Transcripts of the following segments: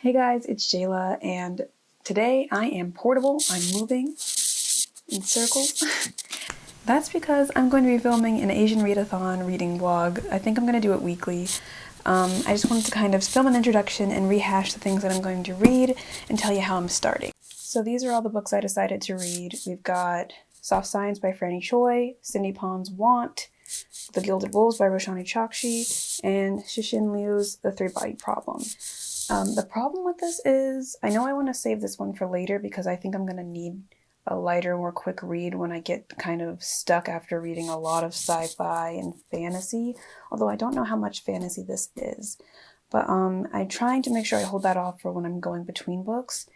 Hey guys, it's Jayla, and today I am portable. I'm moving in circles. That's because I'm going to be filming an Asian readathon reading vlog. I think I'm going to do it weekly. I just wanted to kind of film an introduction and rehash the things that I'm going to read and tell you how I'm starting. So these are all the books I decided to read. We've got Soft Science by Franny Choi, Cindy Pond's Want, The Gilded Wolves by Roshani Chokshi, and Shishin Liu's The Three-Body Problem. The problem with this is, I know I want to save this one for later because I think I'm going to need a lighter, more quick read when I get kind of stuck after reading a lot of sci-fi and fantasy, although I don't know how much fantasy this is. But I'm trying to make sure I hold that off for when I'm going between books,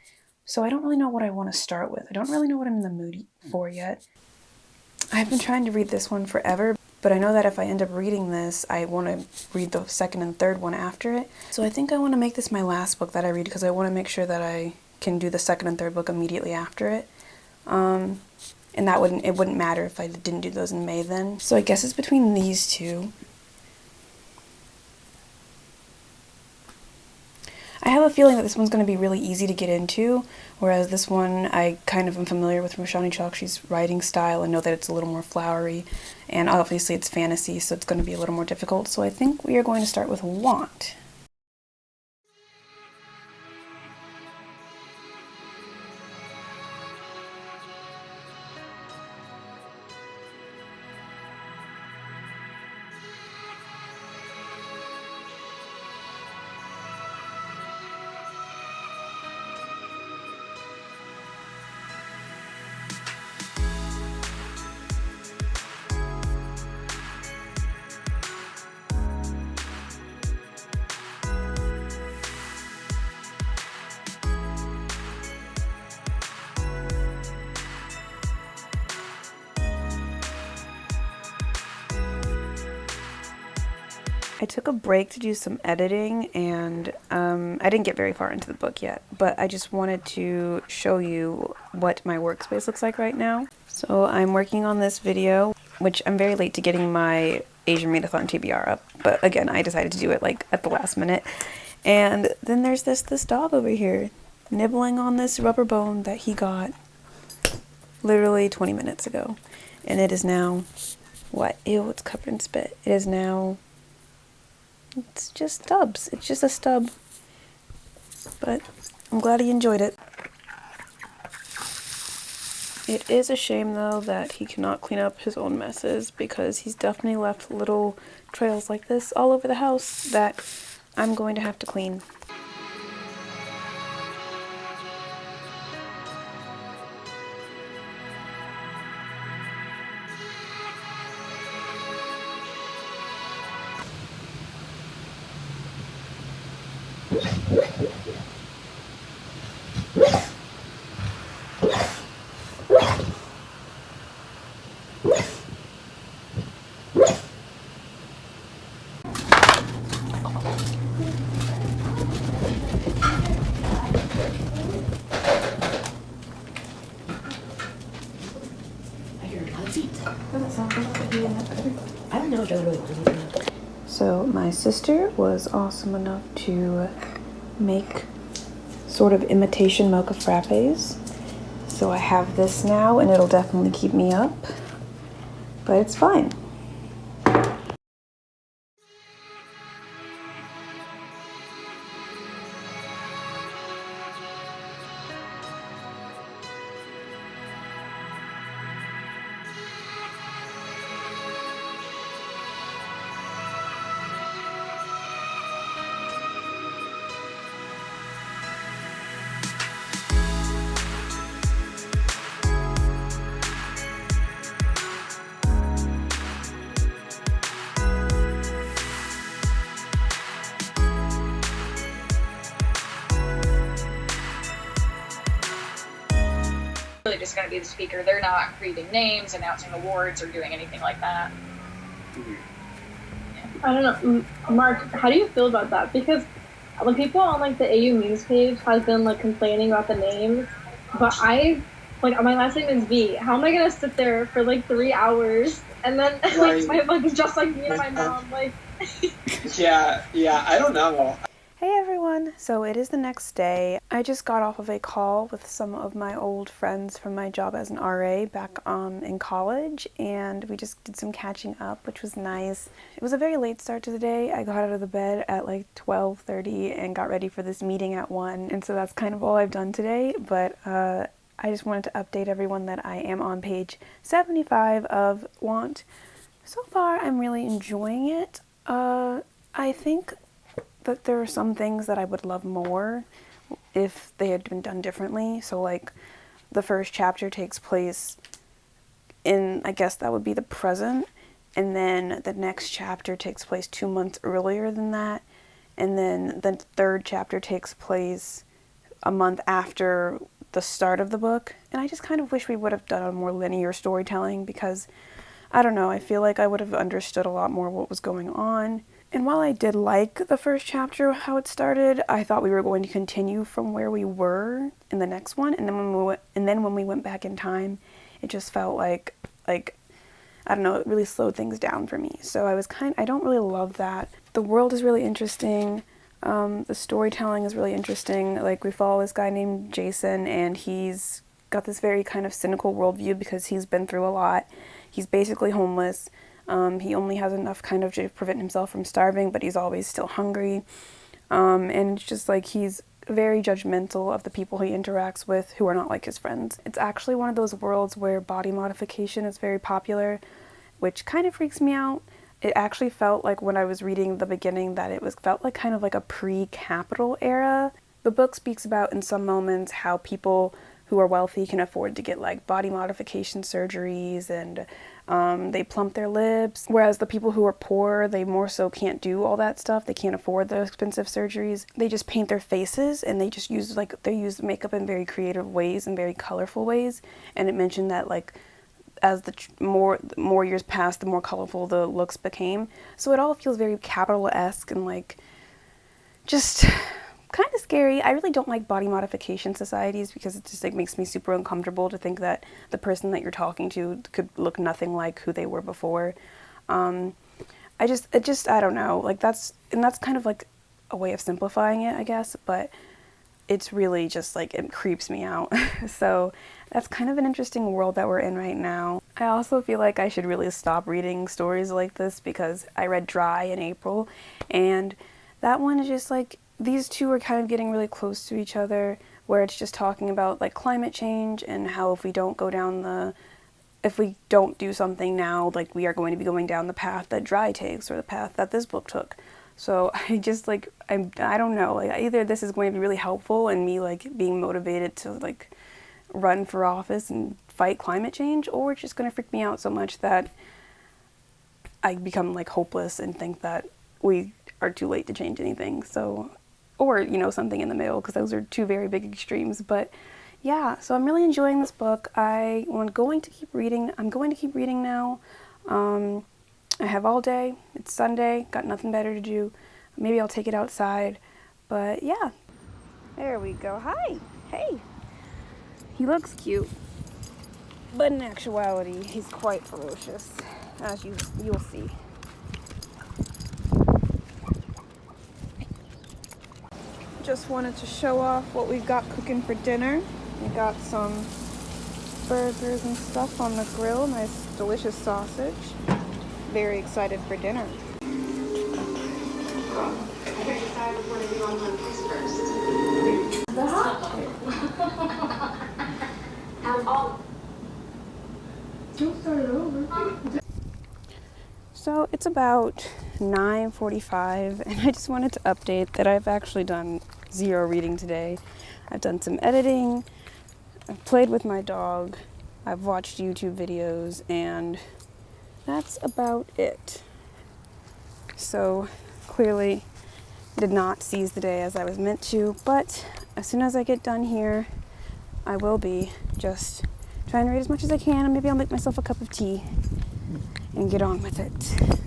so I don't really know what I want to start with. I don't really know what I'm in the mood for yet. I've been trying to read this one forever, but I know that if I end up reading this, I want to read the second and third one after it. So I think I want to make this my last book that I read because I want to make sure that I can do the second and third book immediately after it. And it wouldn't matter if I didn't do those in May then. So I guess it's between these two. I have a feeling that this one's going to be really easy to get into, whereas this one I kind of am familiar with Roshani Chokshi's writing style and know that it's a little more flowery, and obviously it's fantasy, so it's going to be a little more difficult. So I think we are going to start with Want. I took a break to do some editing, and I didn't get very far into the book yet, but I just wanted to show you what my workspace looks like right now. So I'm working on this video, which I'm very late to getting my Asian Readathon TBR up, but again, I decided to do it like at the last minute. And then there's this dog over here nibbling on this rubber bone that he got literally 20 minutes ago. And it is now, what? Ew, it's covered in spit. It is now... It's just stubs. It's just a stub. But I'm glad he enjoyed it. It is a shame, though, that he cannot clean up his own messes, because he's definitely left little trails like this all over the house that I'm going to have to clean. I don't know what really was. So my sister was awesome enough to make sort of imitation mocha frappes. So I have this now, and it'll definitely keep me up, but it's fine. Really just going to be the speaker. They're not reading names, announcing awards, or doing anything like that. I don't know, Mark, how do you feel about that? Because the people on like the AU memes page has been like complaining about the names, but my last name is V. How am I gonna sit there for like 3 hours and then like just like me and my mom like? Yeah, I don't know. Hey everyone! So it is the next day. I just got off of a call with some of my old friends from my job as an RA back in college, and we just did some catching up, which was nice. It was a very late start to the day. I got out of the bed at like 12:30 and got ready for this meeting at 1, and so that's kind of all I've done today, but I just wanted to update everyone that I am on page 75 of Want. So far, I'm really enjoying it. I think that there are some things that I would love more if they had been done differently. So like the first chapter takes place in, I guess that would be the present, and then the next chapter takes place 2 months earlier than that, and then the third chapter takes place a month after the start of the book. And I just kind of wish we would have done a more linear storytelling, because I don't know, I feel like I would have understood a lot more what was going on. And while I did like the first chapter, how it started, I thought we were going to continue from where we were in the next one. And then when we went back in time, it just felt like I don't know, it really slowed things down for me. So I don't really love that. The world is really interesting. The storytelling is really interesting. Like, we follow this guy named Jason, and he's got this very kind of cynical worldview because he's been through a lot. He's basically homeless. He only has enough kind of to prevent himself from starving, but he's always still hungry. And it's just like he's very judgmental of the people he interacts with who are not like his friends. It's actually one of those worlds where body modification is very popular, which kind of freaks me out. It actually felt like when I was reading the beginning that felt like kind of like a pre-capital era. The book speaks about in some moments how people who are wealthy can afford to get like body modification surgeries, and they plump their lips, whereas the people who are poor, they more so can't do all that stuff. They can't afford the expensive surgeries. They just paint their faces, and they just use makeup in very creative ways and very colorful ways. And it mentioned that like as the more years passed, the more colorful the looks became. So it all feels very capital-esque and like just kind of scary. I really don't like body modification societies because it just like makes me super uncomfortable to think that the person that you're talking to could look nothing like who they were before. I don't know. Like that's kind of like a way of simplifying it, I guess, but it's really just like it creeps me out. So that's kind of an interesting world that we're in right now. I also feel like I should really stop reading stories like this because I read Dry in April, and that one is just like, these two are kind of getting really close to each other, where it's just talking about like climate change and how if we don't do something now, like we are going to be going down the path that Dry takes or the path that this book took. So I just like, I don't know, like either this is going to be really helpful in me like being motivated to like run for office and fight climate change, or it's just going to freak me out so much that I become like hopeless and think that we are too late to change anything. So, or, you know, something in the middle, because those are two very big extremes. But yeah, so I'm really enjoying this book. I'm going to keep reading now. I have all day. It's Sunday, got nothing better to do. Maybe I'll take it outside. But yeah, there we go. Hi, hey. He looks cute, but in actuality, he's quite ferocious, as you'll see. Just wanted to show off what we've got cooking for dinner. We got some burgers and stuff on the grill, nice delicious sausage. Very excited for dinner. So it's about 9:45, and I just wanted to update that I've actually done 0 reading today. I've done some editing, I've played with my dog, I've watched YouTube videos, and that's about it. So clearly did not seize the day as I was meant to, but as soon as I get done here, I will be just trying to read as much as I can, and maybe I'll make myself a cup of tea and get on with it.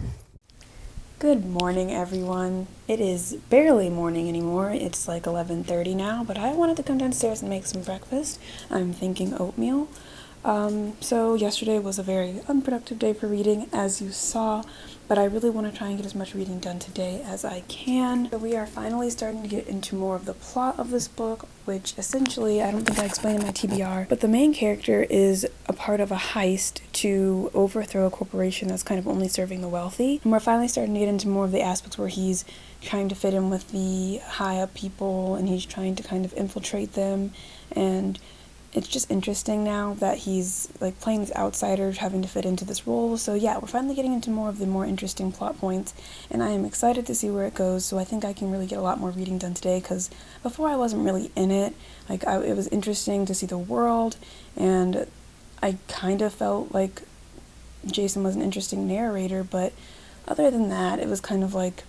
Good morning, everyone. It is barely morning anymore. It's like 11:30 now, but I wanted to come downstairs and make some breakfast. I'm thinking oatmeal. So yesterday was a very unproductive day for reading, as you saw, but I really want to try and get as much reading done today as I can. So we are finally starting to get into more of the plot of this book, which essentially, I don't think I explained in my TBR, but the main character is a part of a heist to overthrow a corporation that's kind of only serving the wealthy. And we're finally starting to get into more of the aspects where he's trying to fit in with the high up people and he's trying to kind of infiltrate them, and it's just interesting now that he's like playing this outsider, having to fit into this role. So yeah, we're finally getting into more of the more interesting plot points, and I am excited to see where it goes. So I think I can really get a lot more reading done today, because before I wasn't really in it. Like it was interesting to see the world, and I kind of felt like Jason was an interesting narrator, but other than that, it was kind of like,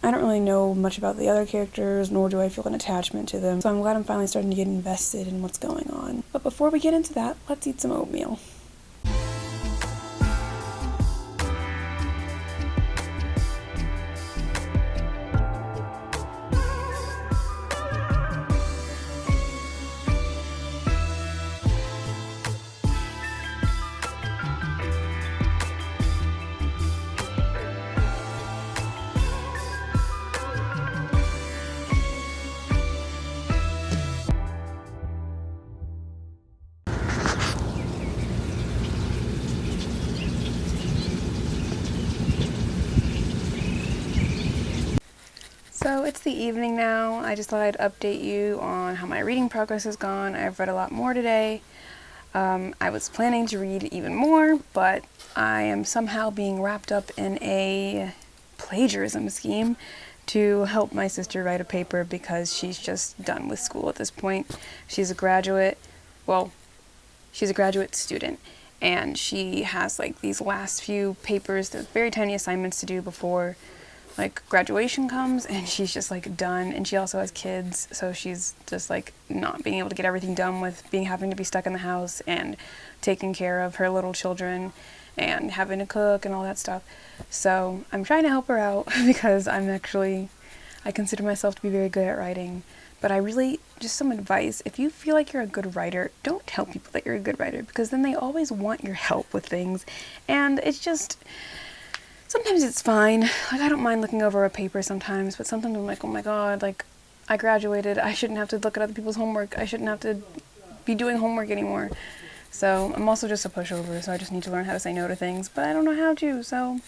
I don't really know much about the other characters, nor do I feel an attachment to them, so I'm glad I'm finally starting to get invested in what's going on. But before we get into that, let's eat some oatmeal. So it's the evening now. I just thought I'd update you on how my reading progress has gone. I've read a lot more today. I was planning to read even more, but I am somehow being wrapped up in a plagiarism scheme to help my sister write a paper, because she's just done with school at this point. She's a graduate, well, she's a graduate student, and she has like these last few papers, the very tiny assignments to do before like graduation comes, and she's just like done. And she also has kids, so she's just like not being able to get everything done with having to be stuck in the house and taking care of her little children and having to cook and all that stuff. So I'm trying to help her out because I consider myself to be very good at writing. But I really, just some advice, if you feel like you're a good writer, don't tell people that you're a good writer, because then they always want your help with things, and it's just, sometimes it's fine. Like, I don't mind looking over a paper sometimes, but sometimes I'm like, oh my god, like, I graduated, I shouldn't have to look at other people's homework, I shouldn't have to be doing homework anymore. So I'm also just a pushover, so I just need to learn how to say no to things, but I don't know how to. So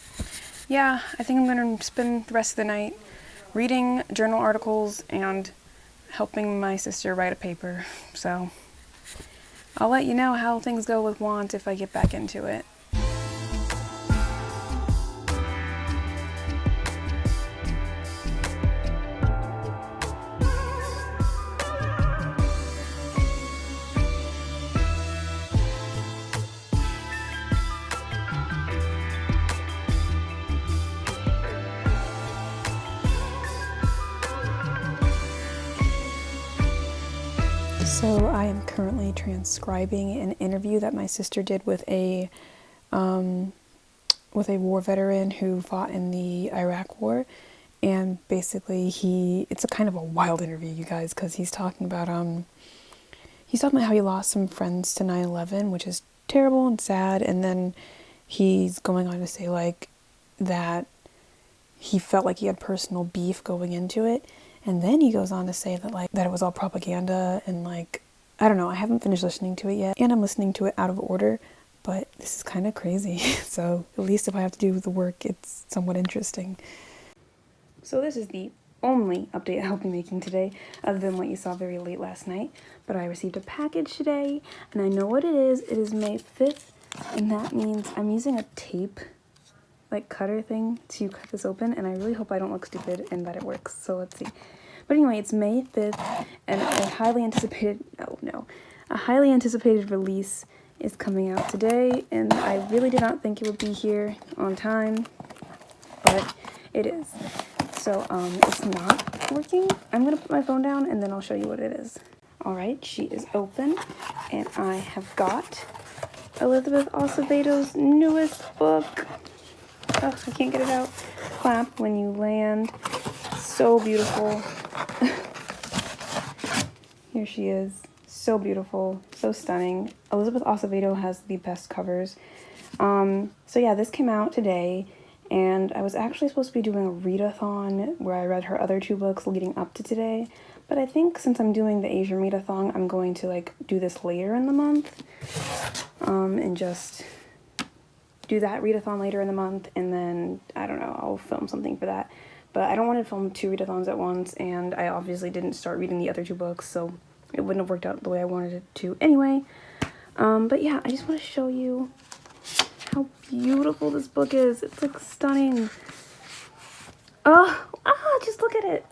yeah, I think I'm going to spend the rest of the night reading journal articles and helping my sister write a paper. So I'll let you know how things go with Want if I get back into it. So I am currently transcribing an interview that my sister did with a war veteran who fought in the Iraq War, and basically it's a kind of a wild interview, you guys, because he's talking about how he lost some friends to 9/11, which is terrible and sad, and then he's going on to say like that he felt like he had personal beef going into it. And then he goes on to say that like that it was all propaganda, and like, I don't know, I haven't finished listening to it yet, and I'm listening to it out of order, but this is kind of crazy. So at least if I have to do the work, it's somewhat interesting. So this is the only update I'll be making today, other than what you saw very late last night. But I received a package today, and I know what it is. It is May 5th, and that means I'm using a tape like cutter thing to cut this open, and I really hope I don't look stupid and that it works. So let's see. But anyway, it's May 5th, and a highly anticipated release is coming out today, and I really did not think it would be here on time, but it is. So it's not working. I'm gonna put my phone down and then I'll show you what it is. Alright, she is open, and I have got Elizabeth Acevedo's newest book. Oh, I can't get it out. Clap When You Land. So beautiful. Here she is. So beautiful, so stunning. Elizabeth Acevedo has the best covers. So yeah, this came out today, and I was actually supposed to be doing a readathon where I read her other 2 books leading up to today, but I think since I'm doing the Asian readathon, I'm going to like do this later in the month, and just do that readathon later in the month, and then, I don't know, I'll film something for that. But I don't want to film 2 readathons at once, and I obviously didn't start reading the other 2 books, so it wouldn't have worked out the way I wanted it to anyway. But yeah, I just want to show you how beautiful this book is. It's like stunning. Just look at it.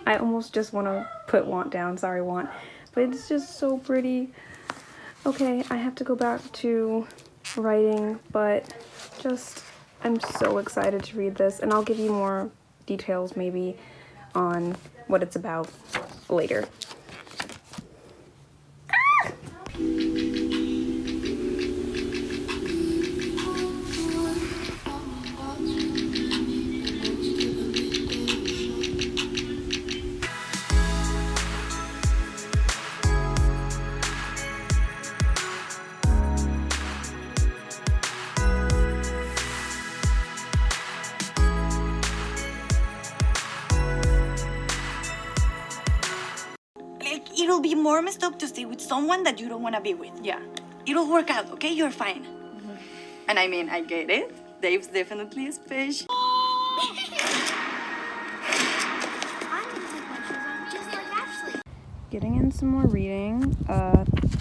I almost just want to put Want down, sorry Want, but it's just so pretty. Okay, I have to go back to writing, but just, I'm so excited to read this, and I'll give you more details maybe on what it's about later. It'll be more messed up to stay with someone that you don't want to be with. Yeah. It'll work out, okay? You're fine. Mm-hmm. And I mean, I get it. Dave's definitely special. Getting in some more reading.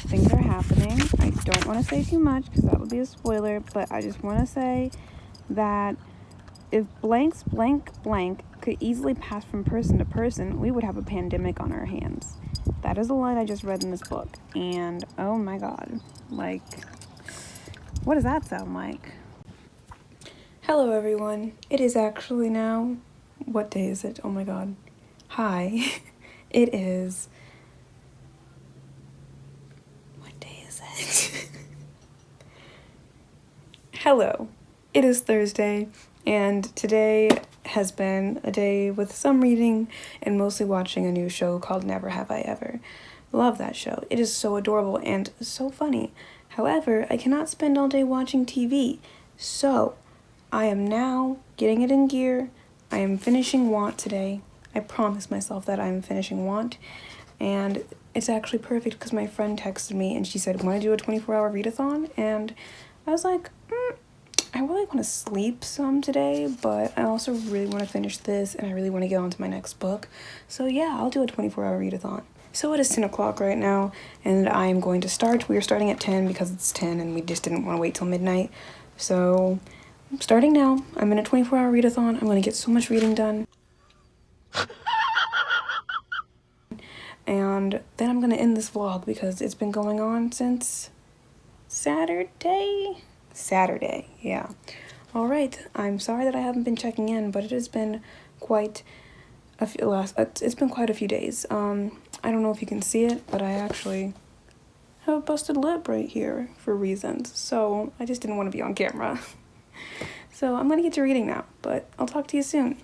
Things are happening. I don't want to say too much because that would be a spoiler, but I just want to say that if blanks blank blank could easily pass from person to person, we would have a pandemic on our hands. That is a line I just read in this book, and oh my god, like, what does that sound like? Hello everyone, it is actually now, what day is it? Oh my god. Hi, it is, what day is it? Hello, it is Thursday, and today has been a day with some reading and mostly watching a new show called Never Have I Ever. Love that show. It is so adorable and so funny. However, I cannot spend all day watching TV, so I am now getting it in gear. I am finishing Want today. I promised myself that I'm finishing Want, and it's actually perfect because my friend texted me and she said, want to do a 24-hour readathon? And I was like, I really want to sleep some today, but I also really want to finish this, and I really want to get on to my next book. So yeah, I'll do a 24-hour readathon. So it is 10 o'clock right now, and I am going to start. We are starting at 10 because it's 10, and we just didn't want to wait till midnight. So I'm starting now. I'm in a 24-hour readathon. I'm going to get so much reading done. And then I'm going to end this vlog because it's been going on since Saturday, yeah. All right, I'm sorry that I haven't been checking in, but it has been quite a few days. I don't know if you can see it, but I actually have a busted lip right here for reasons, so I just didn't want to be on camera. So I'm gonna get to reading now, but I'll talk to you soon.